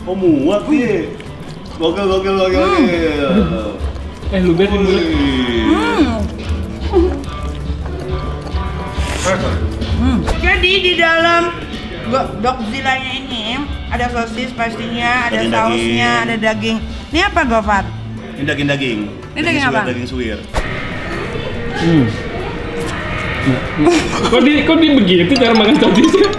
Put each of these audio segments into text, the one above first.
Oh muat sih. Gokil. Luber di mulut. Jadi di dalam Dogzilla-nya ini ada sosis pastinya, ada sausnya, ada daging. Ini apa Gofar? Ini daging. Ini daging apa? Daging suwir. Kok dia begitu cara makan sosisnya?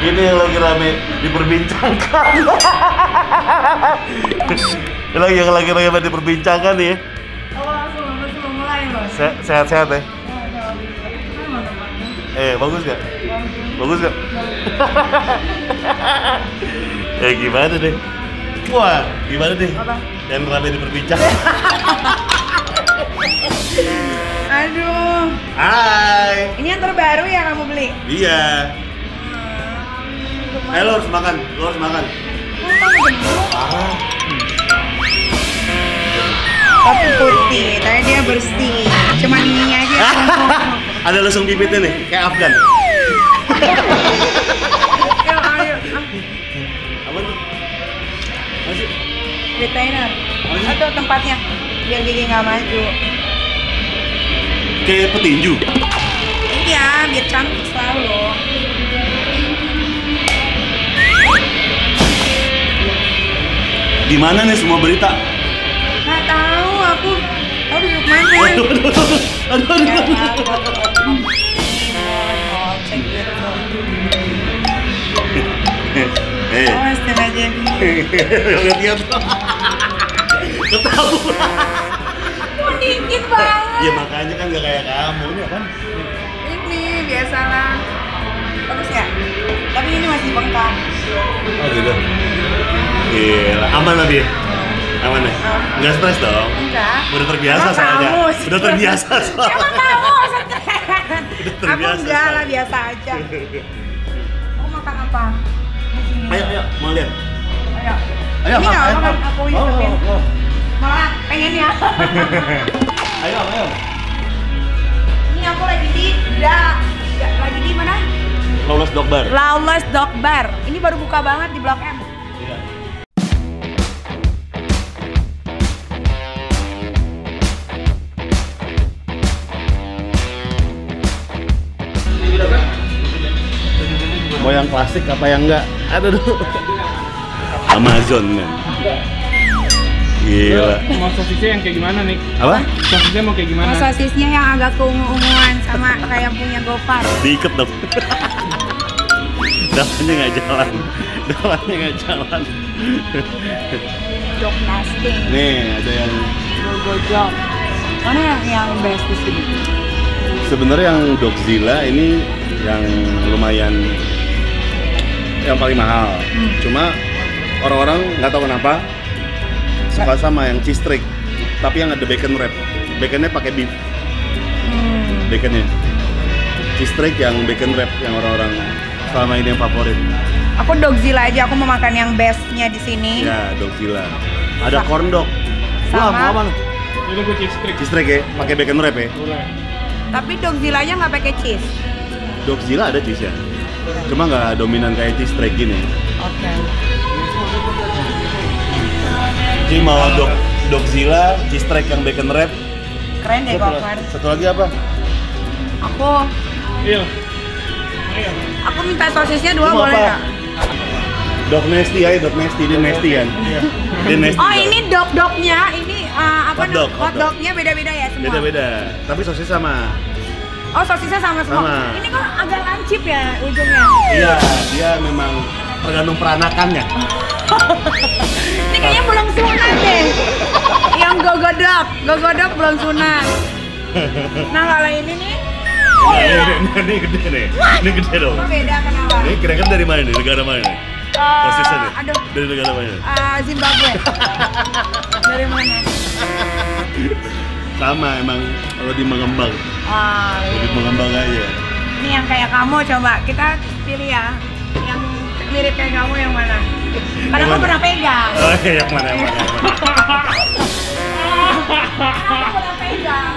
Ini yang lagi rame diperbincangkan. yang lagi rame diperbincangkan nih. Oh, langsung mulai Bos. Sehat-sehat ya. Bagus gak? Bagus gak? Gimana deh? Wah, gimana deh? Apa? Yang rame diperbincangkan. Aduh. Hai. Ini yang terbaru ya kamu beli? Iya. Lo harus makan, Parah. Tapi putih, tapi dia bersih. Cuma ininya aja. Ada lesung bibitnya nih, kayak Afgan. Ayo. Apa tuh? Masih? Retainer. Atau tempatnya biar gigi nggak maju. Kayak petinju. Iya, biar cantik selalu. Di mana nih semua berita? Nggak tahu, aku duduk mana? Aduh. Cek gitu. Hei. Oh, setengah jadi. Lihat. Ketahuan. Kok dikit banget? Ya makanya kan gak kayak kamu nih kan. Ini biasalah. Bagus ya? Tapi ini masih bengkak. Oh gitu. Gila, aman lah dia. Aman ya? Nggak stres dong? Enggak. Udah terbiasa Emang soalnya. kamu Udah terbiasa soalnya. Emang kamu stres? Udah terbiasa Aku enggak lah, soalnya. biasa aja. Aku makan apa? Di sini. Ayo, mau lihat. Ayo. Ayo, Ini nggak makan aku hidupin. Oh. Malah pengen ya. Ayo. Ini aku lagi di mana? Lawless Dog Bar. Lawless Dog Bar. Ini baru buka banget di Blok M. Iya. Mau yang klasik apa yang enggak? Aduh. Amazon men. Gila. Mau sosisnya yang kayak gimana nih? Apa? Sosisnya mau kayak gimana? Sosisnya yang agak keungu-unguan sama kayak punya Gofar. Diikat dong. Dalamnya nggak jalan. Dog nesting. Nih ada yang Gojok. Mana yang best di sini? sebenarnya yang Dogzilla ini yang lumayan yang paling mahal. Cuma orang-orang nggak tahu kenapa suka sama yang cheese steak, tapi yang ada bacon wrap. Baconnya pakai beef. Baconnya cheese steak yang bacon wrap yang orang-orang selama ini yang favorit. Aku Dogzilla aja, aku mau makan yang bestnya di sini. Ya Dogzilla. Ada corn dog. Sama. Wah, mau apa? Ini gue cheese steak. Cheese steak ya, pakai bacon wrap ya. Boleh. Tapi Dogzilla-nya nggak pakai cheese. Dogzilla ada cheese ya, cuma nggak dominan kayak cheese steak gini. Oke. Jadi mau Dogzilla, cheese steak yang bacon wrap. Keren deh Gofar. Satu lagi apa? Aku Iya. minta sosisnya 2 Mau boleh apa? nggak? Dog nasty ya, dog nasty, dia nasty kan? Dia nasty. Oh dog. ini dog-dognya, ini apa Hotdog, namanya? Hotdognya beda-beda ya semua? Beda-beda, tapi sosis sama. Oh sosisnya sama semua? Sama. Ini kok agak lancip ya ujungnya? Iya, dia memang tergantung peranakannya. Ini kayaknya belum sunat deh. Yang gogo godok belum sunat. Nah kalau ini nih, Ini gede nih. Ini gede dong. apa beda kenapa? Ini kira-kira dari mana nih? Negara mana nih? Persisnya nih. Aduh, Dari negara mana nih? Zimbabwe. Dari mana? Sama emang lebih mengembang. Lebih mengembang aja. Ini yang kayak kamu coba kita pilih ya. Yang mirip kayak kamu yang mana? Karena Yang kamu mana? pernah pegang. Oh iya, yang mana? Kamu pernah pegang.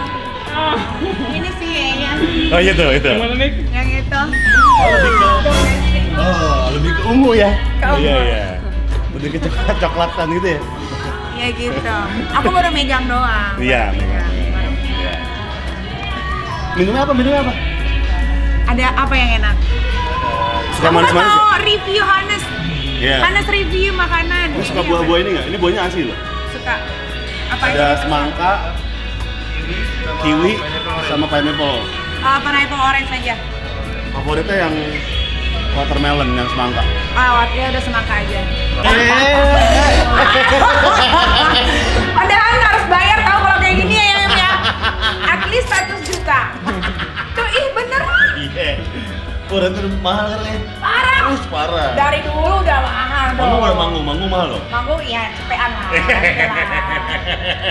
Ini sih yang Oh iya tuh, itu. Yang mana nih? yang itu. Lebih ke ungu ya? Ke ungu. Iya, iya. Lebih ke coklatan gitu ya? Ya gitu. Aku baru megang doang. Iya, megang. Iya. Minumnya apa? Minumnya apa? Ada apa yang enak? Suka Aku manis-manis ya? mau review Hanes. Iya. Hanes review makanan. Lu suka Ini buah-buah ini nggak? Ini buahnya asli loh. Suka. Apa Ada ini? semangka, kiwi, sama pineapple. Pineapple orange aja. Favoritnya yang watermelon, yang semangka. Ya udah semangka aja. Padahal harus bayar tau kalau kayak gini ya, ya. At least 100 juta. Tuh beneran. Iya. Kurang itu mahal kan ya? Parah. Terus parah. Dari dulu udah mahal dong. Manggung ada manggung mahal loh. Manggung iya cepean lah.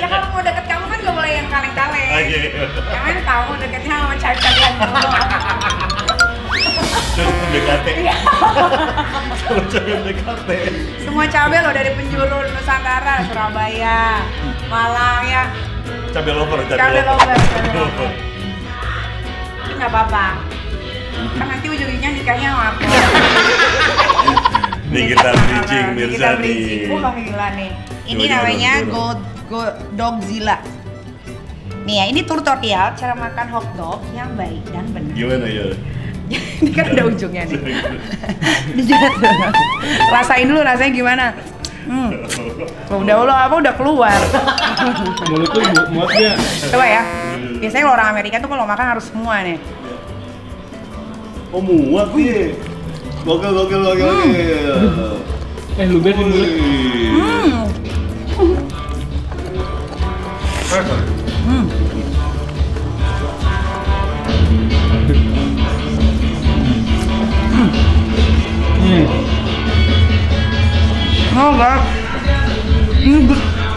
Ya kalau mau deket kamu kan gak boleh yang kaleng-kaleng. Jangan kamu deketnya sama cewek-cewekan dulu. BKT. Iya. Cewek BKT. Semua cabai loh dari penjuru Nusantara, Surabaya, Malang ya. Cabai lover, Cabai lover. Ini nggak apa-apa. Kan nanti ujung-ujungnya nikahnya sama aku. Nih kita bridging Kita Mirzani. bridging. Wah gila nih. Ini Gimana, namanya gimana? Dogzilla. Nih ya, ini tutorial cara makan hotdog yang baik dan benar. Gimana ya? Ini kan ada ujungnya nih. Dijilat dulu. Rasain dulu rasanya gimana. Udah keluar. Mulut tuh muat ya. Coba ya. Biasanya kalau orang Amerika tuh kalau makan harus semua nih. Oh muat sih. Gokil. Luber di mulut. Oh god.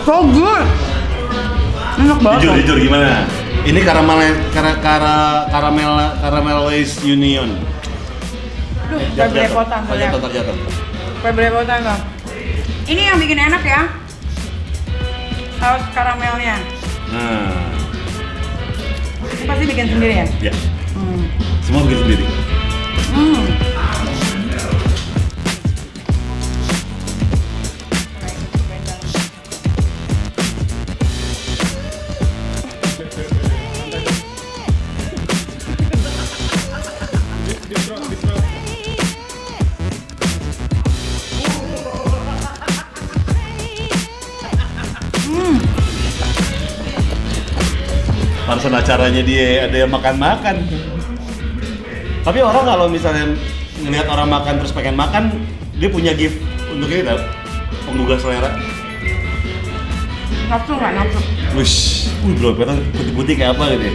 So good. Enak banget. Jujur gimana? Ini caramel Waste Union. Duh, kayak belepotan tuh ya. Terjatuh. Kayak belepotan tuh. Ini yang bikin enak ya. Saus karamelnya. Nah, Ini pasti bikin sendiri ya? ya. Semua bikin sendiri. Pantesan acaranya dia ada yang makan-makan. Tapi orang kalau misalnya ngelihat orang makan terus pengen makan, dia punya gift untuk ini tau, penggugah selera. Nafsu nggak nafsu? Wish, bro, kelihatan putih-putih kayak apa gitu ya?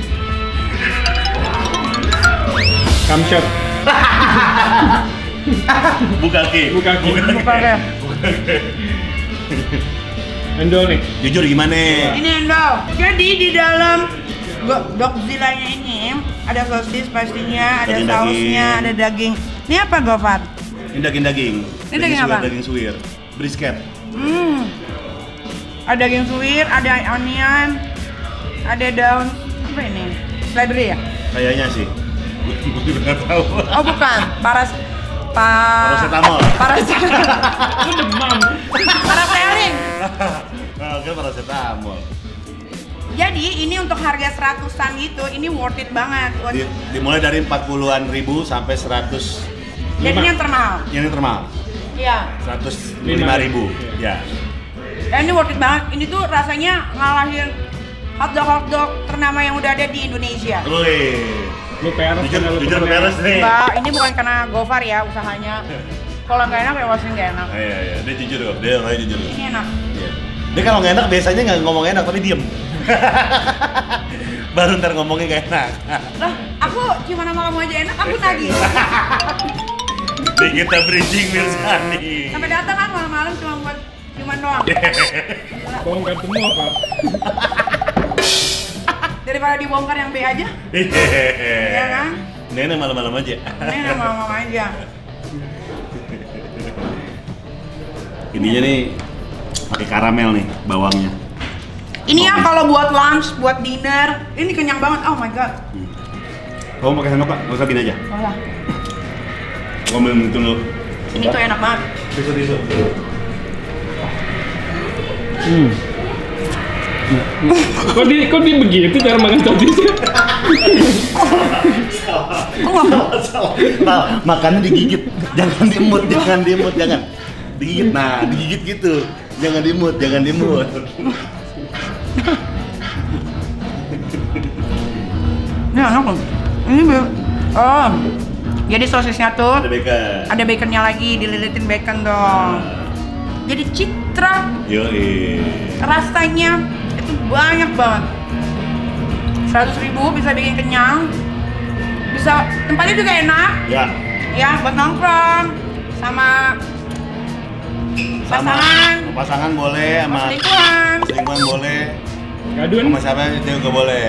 Kamshot. Bukake. Bukan ya? Endol nih. Jujur gimana? Ini endol. Jadi di dalam Dogzilla-nya ini ada sosis pastinya, ada Daging-daging. sausnya, ada daging. Ini apa Gofar? Ini daging-daging. Ini daging apa? Daging suwir. Brisket. Ada daging suwir, ada onion, ada daun apa ini? Seledri ya? Kayaknya sih. Gue juga nggak tahu. Oh bukan, Paracetamol. Lu demam. Paraseling. Oke, paracetamol. Jadi ini untuk harga 100-an gitu, ini worth it banget. Dimulai dari 40-an ribu sampai 100. Dan ini yang termahal. Yang termahal. Iya. 105.000. Ya. Dan ini worth it banget. Ini tuh rasanya ngalahin hotdog ternama yang udah ada di Indonesia. Wih. Lu peres. Jujur peres nih. Mbak, ini bukan karena Gofar ya usahanya. Kalau nggak enak ya pasti nggak enak. Iya. Dia jujur kok. Dia orangnya jujur. Ini enak. Iya. Dia kalau nggak enak biasanya nggak ngomong enak tapi diem. Baru ntar ngomongnya gak enak. Lah, aku cuma nama kamu aja enak, aku nagih. Kita bridging Mirzani. Sampai datang kan malam-malam cuma buat ciuman doang. Bongkar semua, Pak. Daripada dibongkar yang B aja. Iya kan? Nenek malam-malam aja. Nenek malam aja. Ininya nih pakai karamel nih bawangnya. Ini ya kalau buat lunch, buat dinner, ini kenyang banget. Oh my god. Kamu pakai sendok Kak? Nggak usah gini aja. Oh ya. Gua ambil itu dulu. Ini tuh enak banget. Tisu. Kok di begitu cara makan sosisnya? Salah. Makannya digigit. Jangan diemut. Digigit. Nah, digigit gitu. Jangan diemut. Ini enak loh. Ini jadi sosisnya tuh Ada bacon. ada baconnya lagi, dililitin bacon dong. Jadi citra, Yoi. rasanya itu banyak banget. 100.000 bisa bikin kenyang. Bisa tempatnya juga enak. Ya. Ya, buat nongkrong sama Pasangan boleh sama selingkuhan, selingkuhan boleh. Gadun. Sama siapa juga boleh.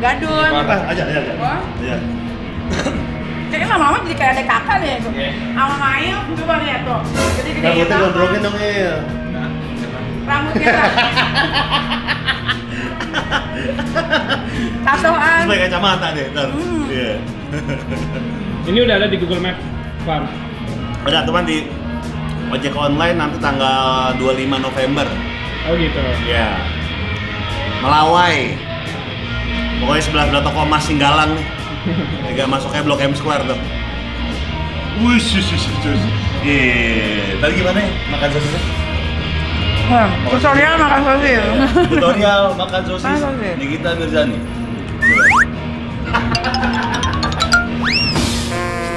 gadun. Aja. Wah. Aja. Kayaknya lama-lama jadi kayak ada kakak deh tuh. Sama Mail, coba lihat tuh. Jadi gede Rambutnya gondrongin dong, Il. Rambutnya tatoan. Pakai kacamata deh, ntar. Iya. Ini udah ada di Google Maps, Pak. Udah, teman di ojek online nanti tanggal 25 November. Oh gitu. Iya. Melawai. Pokoknya sebelah toko emas Singgalang nih. Agak masuknya Blok M Square tuh. Wush. Tadi gimana ya makan sosisnya? Tutorial makan sosis. Tutorial makan sosis. Makan sosis. Nikita Mirzani.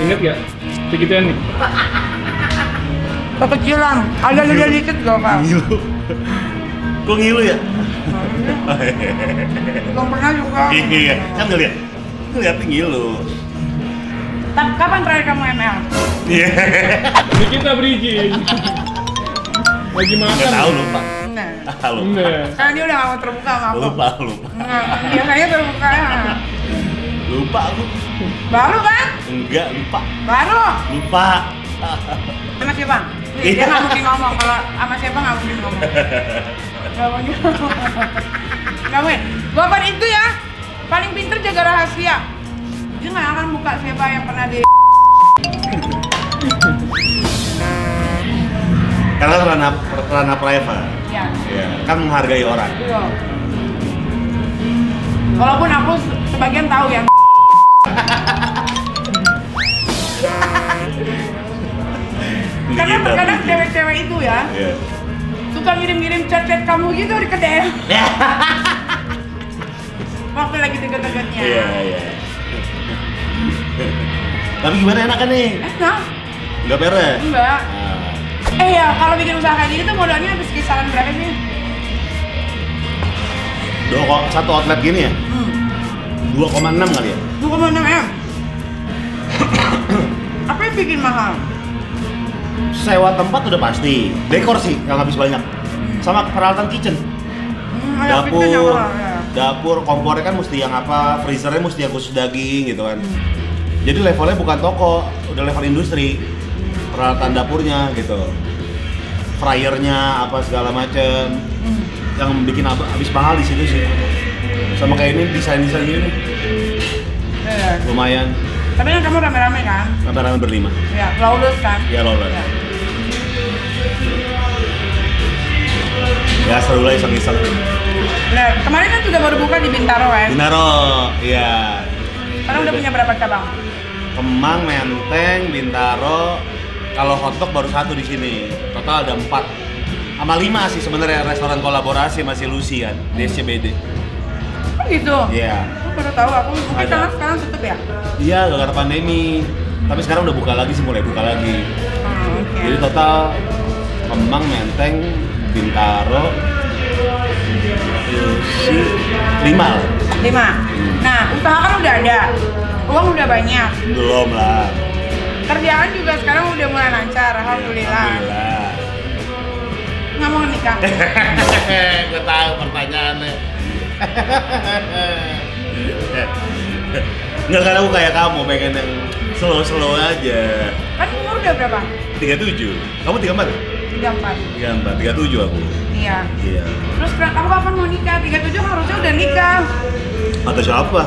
Ingat gak? Segitu nih. Kekecilan, agak gede dikit gak Pak? Ngilu. Kok ngilu ya? Belum pernah juga. Iya, kan ngeliat ngilu. Kapan terakhir kamu ML? Iya. Ini kita bridging. Lagi makan. Nggak tahu lupa. Nah, Lupa. Enggak. karena dia udah gak mau terbuka sama aku. Lupa. Nah, biasanya terbuka ya. Lupa aku. Baru kan? Enggak, lupa. Baru. Lupa. Sama siapa? Nih, dia nggak mungkin ngomong, kalau sama siapa nggak mungkin ngomong. Nggak mungkin ngomong. Nggak mungkin. Bapak itu ya, paling pinter jaga rahasia. Dia nggak akan buka siapa yang pernah di... Karena ranah private. Ya. Iya, kan menghargai orang. Iya. Walaupun aku sebagian tahu ya. Karena terkadang cewek-cewek itu ya, Iya. suka ngirim-ngirim chat-chat kamu gitu di kedai. Waktu lagi deket-deketnya. Iya. Tapi gimana enakan nih? Enak. Enggak beres? Enggak. Nah, Ya, kalau bikin usaha kayak gini tuh modalnya habis kisaran berapa sih? satu outlet gini ya? 2,6 kali ya? 2,6 M. Apa yang bikin mahal? Sewa tempat udah pasti, dekor sih yang habis banyak, sama peralatan kitchen, Yang bikin yang mahal, ya. dapur, kompornya kan mesti yang apa, freezernya mesti yang khusus daging gitu kan. Jadi levelnya bukan toko, udah level industri, peralatan dapurnya gitu, fryernya apa segala macem, yang bikin habis mahal di situ sih. Sama kayak ini desain gini nih, Iya. lumayan. Tapi kan kamu rame-rame kan? Rame-rame berlima. Ya, lawless kan? Ya lolos. Ya. Ya seru lah iseng-iseng. Nah, kemarin kan juga baru buka di Bintaro kan? Bintaro, iya. Sekarang udah punya berapa cabang? Kemang, Menteng, Bintaro. Kalau hotdog baru 1 di sini. Total ada 4. Sama 5 sih sebenarnya restoran kolaborasi masih Lucy kan, di SCBD. Oh gitu? Iya. Aku baru tahu, aku mungkin Ada. karena sekarang tutup ya? Iya, gara-gara pandemi. Tapi sekarang udah buka lagi sih, mulai buka lagi. Oke. Jadi total Kemang, Menteng, Bintaro, Lucy, 5 lah. 5. Nah, usaha kan udah ada, uang udah banyak. Belum lah. Kerjaan juga sekarang udah mulai lancar, alhamdulillah. Nggak mau nikah? Gue tahu pertanyaannya. Nggak, kan aku kayak kamu pengen yang slow aja. Kan umur udah berapa? 37. Kamu 34 ya? 34. 37 aku. Iya. Iya. Terus kamu kapan mau nikah? 37 harusnya udah nikah. Atau siapa?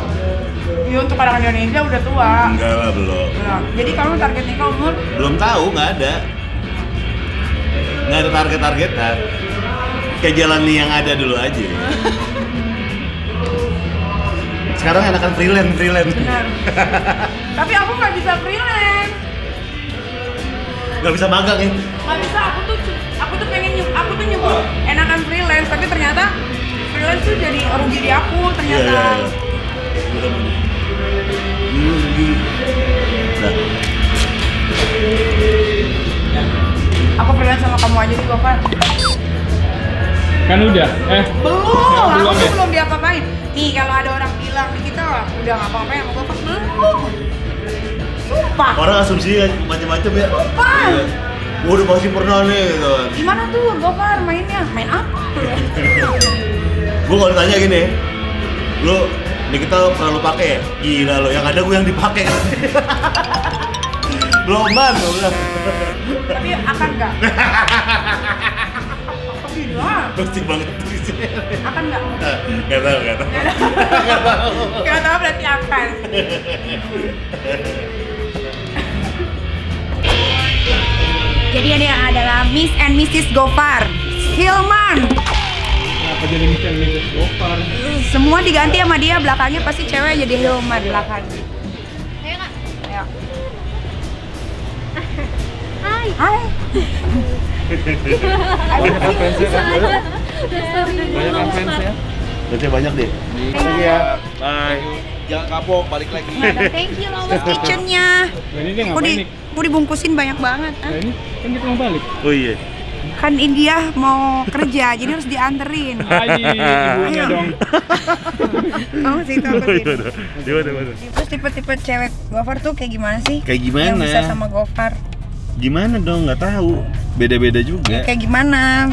Ya untuk orang Indonesia udah tua. Enggak lah, belum. Belum. Jadi kamu target nikah umur? Belum tahu, nggak ada. Nggak ada target-targetan. Kayak jalani yang ada dulu aja. Sekarang enakan freelance. Benar. Tapi aku nggak bisa freelance. Nggak bisa magang ya? Nggak bisa. Aku tuh pengen nyebut enakan freelance, tapi ternyata freelance tuh jadi rugi di aku ternyata. Iya. Nah. Aku freelance sama kamu aja nih, Gofar. Kan udah? Belum, aku ya? belum diapa-apain. Nih kalau ada orang bilang nih kita udah ngapa-ngapain sama Gofar, belum. Sumpah. Orang asumsi macam-macam ya. Sumpah. Iya. Udah pasti pernah nih gitu. Gimana tuh Gofar mainnya? Main apa? Gue kalau ditanya gini, lu ini kita pernah lu pakai ya? Gila lo, yang ada gue yang dipakai. Belum lo bilang. Tapi akan nggak? Gila. Pasti banget tulisnya. Akan nggak? Gak tahu. Gak tahu berarti akan. Jadi ini adalah Miss and Mrs. Gofar Hilman. Kenapa jadi Mrs. Gofar? Semua diganti sama dia, belakangnya pasti cewek jadi Hilman belakangnya. Ayo Kak. Ayo. Hai. Hai. Banyak kan fansnya? Sengaja. Banyak kan fansnya? Berarti banyak deh. Thank you. Bye. Jangan kapok, balik lagi. Thank you Lomas. Kitchennya. Nah, ini dia Aku ngapain nih? aku dibungkusin banyak banget. Nah ini kan kita mau balik. Oh iya. Kan India mau kerja, jadi harus dianterin. Aji, ibunya Ayo. dong. Oh, situ aku situ. Gimana? Terus tipe-tipe cewek Gofar tuh kayak gimana sih? Kayak gimana? Yang bisa sama Gofar. Gimana dong? Nggak tahu. Beda-beda juga. Kayak gimana?